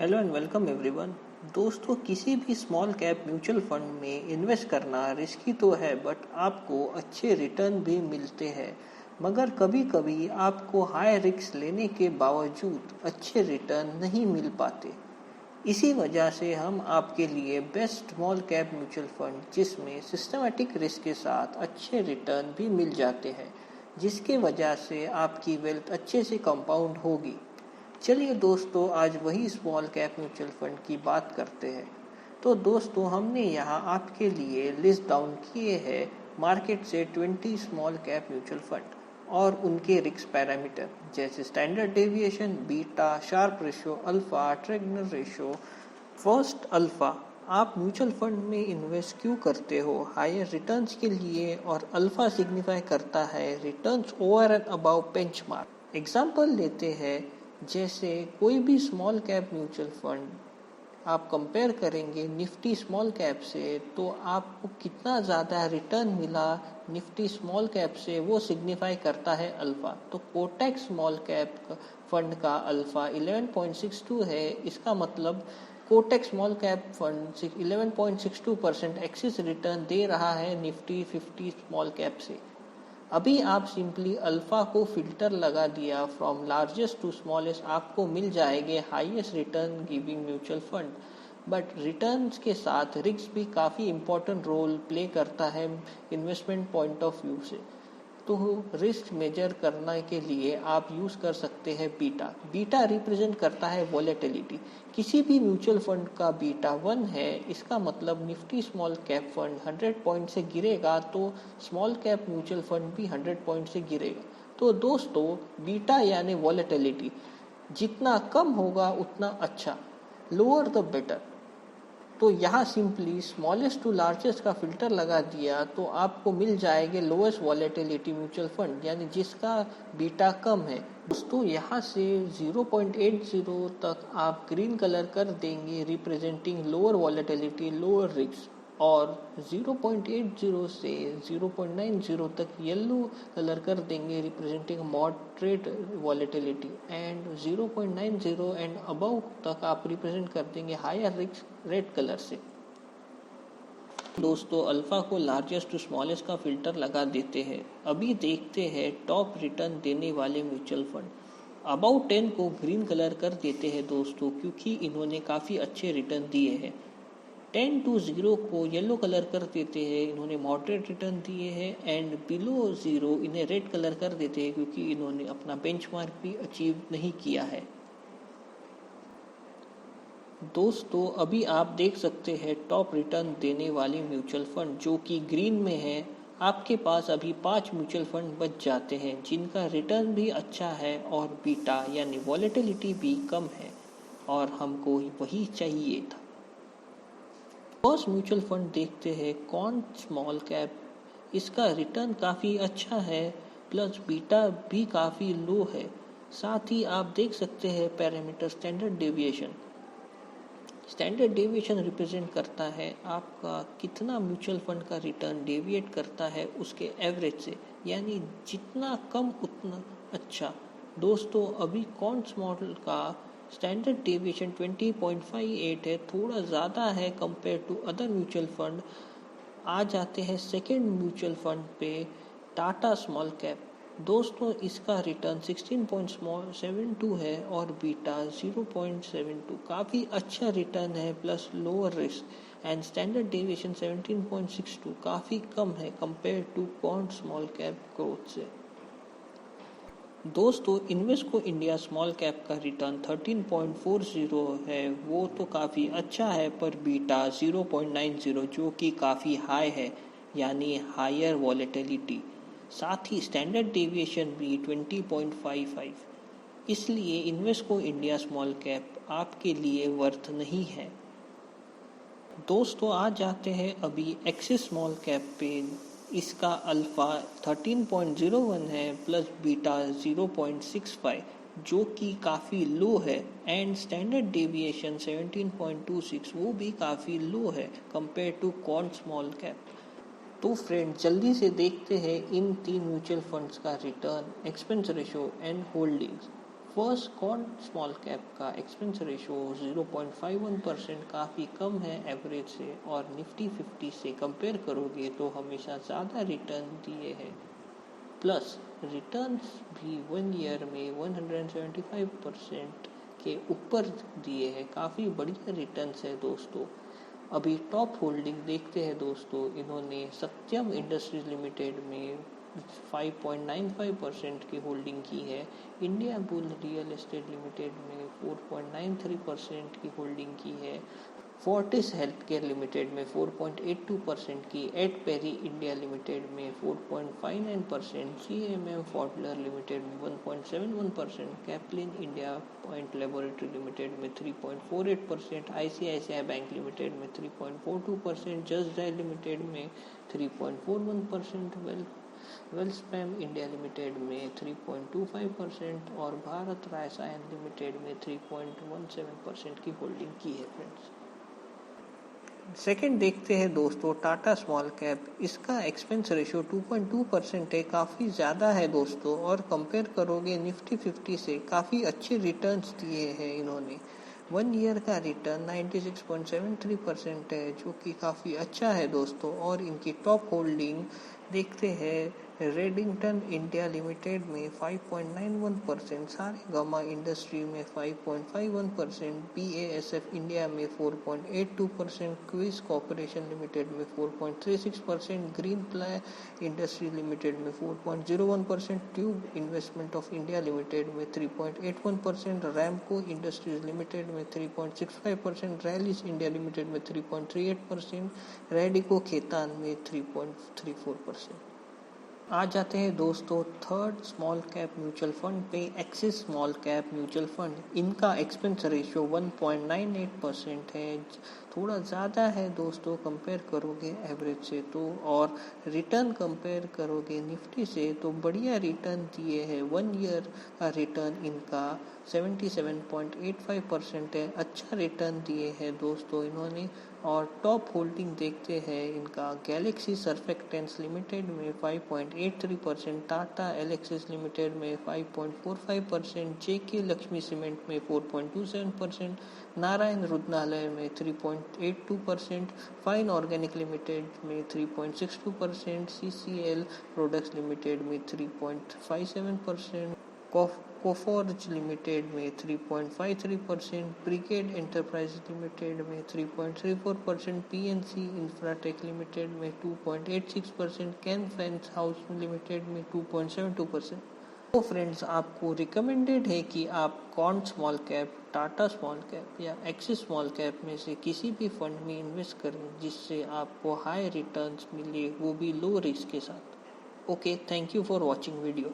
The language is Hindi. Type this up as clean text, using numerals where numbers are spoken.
Hello and welcome everyone. दोस्तों, किसी भी स्मॉल कैप म्यूचुअल फंड में इन्वेस्ट करना रिस्की तो है, बट आपको अच्छे रिटर्न भी मिलते हैं। मगर कभी कभी आपको हाई रिस्क लेने के बावजूद अच्छे रिटर्न नहीं मिल पाते। इसी वजह से हम आपके लिए best small cap mutual fund, जिसमें सिस्टमेटिक रिस्क के साथ अच्छे रिटर्न भी मिल जाते हैं, जिसके वजह से आपकी वेल्थ अच्छे से कंपाउंड होगी। चलिए दोस्तों, आज वही स्मॉल कैप म्यूचुअल फंड की बात करते हैं। तो दोस्तों, हमने यहाँ आपके लिए लिस्ट डाउन किए हैं मार्केट से 20 स्मॉल कैप म्यूचुअल फंड और उनके रिस्क पैरामीटर, जैसे standard deviation, beta, Sharpe ratio, alpha, Treynor ratio. First, alpha. आप म्यूचुअल फंड में इन्वेस्ट क्यों करते हो? हायर रिटर्न्स के लिए, और अल्फा सिग्निफाई करता है returns over and above benchmark. Example लेते हैं, जैसे कोई भी स्मॉल कैप म्यूचुअल फंड आप कंपेयर करेंगे निफ्टी स्मॉल कैप से, तो आपको कितना ज़्यादा रिटर्न मिला निफ्टी स्मॉल कैप से, वो सिग्निफाई करता है अल्फा। तो कोटक स्मॉल कैप फंड का अल्फा 11.62 है। इसका मतलब Kotak small cap fund 11.62% excess return दे रहा है निफ्टी 50 स्मॉल कैप से। अभी आप सिंपली अल्फा को फिल्टर लगा दिया फ्रॉम लार्जेस्ट टू स्मॉलेस्ट, आपको मिल जाएंगे highest return giving mutual fund. But returns के साथ रिस्क भी काफ़ी इंपॉर्टेंट रोल प्ले करता है इन्वेस्टमेंट पॉइंट ऑफ व्यू से। तो रिस्क मेजर करने के लिए आप यूज़ कर सकते हैं बीटा। बीटा रिप्रेजेंट करता है वॉलेटिलिटी। किसी भी म्यूचुअल फंड का बीटा 1 है, इसका मतलब Nifty small cap fund 100 point से गिरेगा तो स्मॉल कैप म्यूचुअल फंड भी 100 पॉइंट से गिरेगा। तो दोस्तों, बीटा यानी वॉलेटिलिटी जितना कम होगा उतना अच्छा, लोअर द बेटर। तो यहाँ सिंपली स्मॉलेस्ट टू लार्जेस्ट का फिल्टर लगा दिया तो आपको मिल जाएंगे लोएस्ट वॉलेटिलिटी म्यूचुअल फंड, यानी जिसका बीटा कम है। दोस्तों, यहाँ से 0.80 तक आप ग्रीन कलर कर देंगे representing lower volatility, lower risk, और 0.80 से 0.90 तक येलो कलर कर देंगे representing moderate volatility, and 0.90 and above तक आप रिप्रेजेंट कर देंगे हायर रिस्क रेड कलर से। दोस्तों, अल्फा को लार्जेस्ट टू स्मॉलेस्ट का फिल्टर लगा देते हैं। अभी देखते हैं टॉप रिटर्न देने वाले म्यूचुअल फंड। अबाउट 10 को ग्रीन कलर कर देते हैं दोस्तों, क्योंकि इन्होंने काफ़ी अच्छे रिटर्न दिए हैं। 10 to 0 को येलो कलर कर देते हैं, इन्होंने मॉडरेट रिटर्न दिए हैं। एंड बिलो 0 इन्हें रेड कलर कर देते हैं, क्योंकि इन्होंने अपना बेंचमार्क भी अचीव नहीं किया है। दोस्तों, अभी आप देख सकते हैं टॉप रिटर्न देने वाले म्यूचुअल फंड जो कि ग्रीन में है। आपके पास अभी 5 म्यूचुअल फंड बच जाते हैं जिनका रिटर्न भी अच्छा है और बीटा यानी वॉलेटिलिटी भी कम है, और हमको वही चाहिए था। फर्स्ट म्यूचुअल फंड देखते हैं कौन स्मॉल कैप। इसका रिटर्न काफ़ी अच्छा है, प्लस बीटा भी काफ़ी लो है। साथ ही आप देख सकते हैं parameter standard deviation. Standard deviation represent करता है आपका कितना म्यूचुअल फंड का रिटर्न डेविएट करता है उसके एवरेज से, यानी जितना कम उतना अच्छा। दोस्तों, अभी कौन स्मॉल का स्टैंडर्ड डेविएशन 20.58 है, थोड़ा ज़्यादा है compare to other mutual fund. आ जाते हैं सेकेंड म्यूचुअल फंड पे, टाटा स्मॉल कैप। दोस्तों, इसका रिटर्न 16.72 है और बीटा 0.72, काफ़ी अच्छा रिटर्न है, plus lower risk, and standard deviation 17.62, काफ़ी कम है कंपेयर टू कौन स्मॉल कैप ग्रोथ से। दोस्तों, इन्वेस्को इंडिया स्मॉल कैप का रिटर्न 13.40 है, वो तो काफ़ी अच्छा है, पर बीटा 0.90 जो कि काफ़ी हाई है, यानी हायर वॉलेटिलिटी। साथ ही स्टैंडर्ड डेविएशन भी 20.55, इसलिए इन्वेस्को इंडिया स्मॉल कैप आपके लिए वर्थ नहीं है। दोस्तों, आ जाते हैं अभी एक्सिस स्मॉल कैप पे। इसका अल्फ़ा 13.01 है, प्लस बीटा 0.65 जो कि काफ़ी लो है, एंड स्टैंडर्ड डेविएशन 17.26 वो भी काफ़ी लो है compare to Quant small cap. तो फ्रेंड, जल्दी से देखते हैं इन 3 म्यूचुअल फंड्स का return, expense ratio and holdings. First कॉर्न स्मॉल कैप का एक्सपेंस रेशो 0.51% काफ़ी कम है एवरेज से, और निफ्टी 50 से कंपेयर करोगे तो हमेशा ज़्यादा रिटर्न दिए है। प्लस रिटर्न्स भी 1 ईयर में 175% के ऊपर दिए हैं, काफ़ी बढ़िया रिटर्न्स है दोस्तों। अभी टॉप होल्डिंग देखते हैं दोस्तों। इन्होंने सत्यम इंडस्ट्रीज लिमिटेड में 5.95% की होल्डिंग की है, India bull real estate limited में 4.93% की होल्डिंग की है, फोर्टिस हेल्थ केयर लिमिटेड में 4.82% की, एट पेरी इंडिया लिमिटेड में 4.59%, CMM फॉडलर लिमिटेड में 1.71%, Caplin India point laboratory limited में 3.48%, ICICI बैंक लिमिटेड में 3.42%, जस्ट डायल लिमिटेड में 3.41%, वेलस्पैम इंडिया लिमिटेड में 3.25% और भारत रासायन लिमिटेड में 3.17% की होल्डिंग की है फ्रेंड्स। सेकेंड देखते हैं दोस्तों टाटा स्मॉल कैप। इसका एक्सपेंस रेशियो 2.2% है, काफ़ी ज़्यादा है दोस्तों, और कंपेयर करोगे निफ्टी 50 से काफ़ी अच्छे रिटर्न्स दिए हैं इन्होंने। 1 ईयर का रिटर्न 96.73% है, जो कि काफ़ी अच्छा है दोस्तों। और इनकी टॉप होल्डिंग देखते हैं रेडिंगटन इंडिया लिमिटेड में 5.91%, सारेगामा इंडस्ट्री में 5.51%, BASF इंडिया में 4.82%, क्विस कॉर्पोरेशन लिमिटेड में 4.36%, ग्रीन प्लाई इंडस्ट्री लिमिटेड में 4.01%, tube investment of India limited में 3.81%, रैमको इंडस्ट्रीज लिमिटेड में 3.65%, रैलिस इंडिया लिमिटेड में 3.38%, रेडिको खेतान में 3.34%। आ जाते हैं दोस्तों third small cap mutual fund पे, Axis small cap mutual fund. इनका एक्सपेंस रेशियो 1.98% है, थोड़ा ज़्यादा है दोस्तों कंपेयर करोगे एवरेज से तो। और रिटर्न कंपेयर करोगे निफ्टी से तो बढ़िया रिटर्न दिए है। 1 ईयर का रिटर्न इनका 77.85% है, अच्छा रिटर्न दिए है दोस्तों इन्होंने। और टॉप होल्डिंग देखते हैं इनका गैलेक्सी सर्फेक्टेंट्स लिमिटेड में 5.83%, टाटा एलेक्सिस लिमिटेड में 5.45%, JK लक्ष्मी सीमेंट में 4.27%, नारायण रुद्रालय में 3.82%, फाइन ऑर्गेनिक लिमिटेड में 3.62%, CCL प्रोडक्ट्स लिमिटेड में 3.57%, कोफोर्ज लिमिटेड में 3.53%, ब्रिगेड एंटरप्राइज लिमिटेड में 3.34%, PNC इंफ्राटेक लिमिटेड में 2.86%, कैन फैंस हाउस लिमिटेड में 2.72%। तो फ्रेंड्स आपको रिकमेंडेड है कि आप corn small cap, Tata small cap या एक्सिस स्मॉल कैप में से किसी भी फंड में इन्वेस्ट करें जिससे आपको हाई रिटर्न्स मिले, वो भी लो रिस्क के साथ। Okay, thank you for watching video.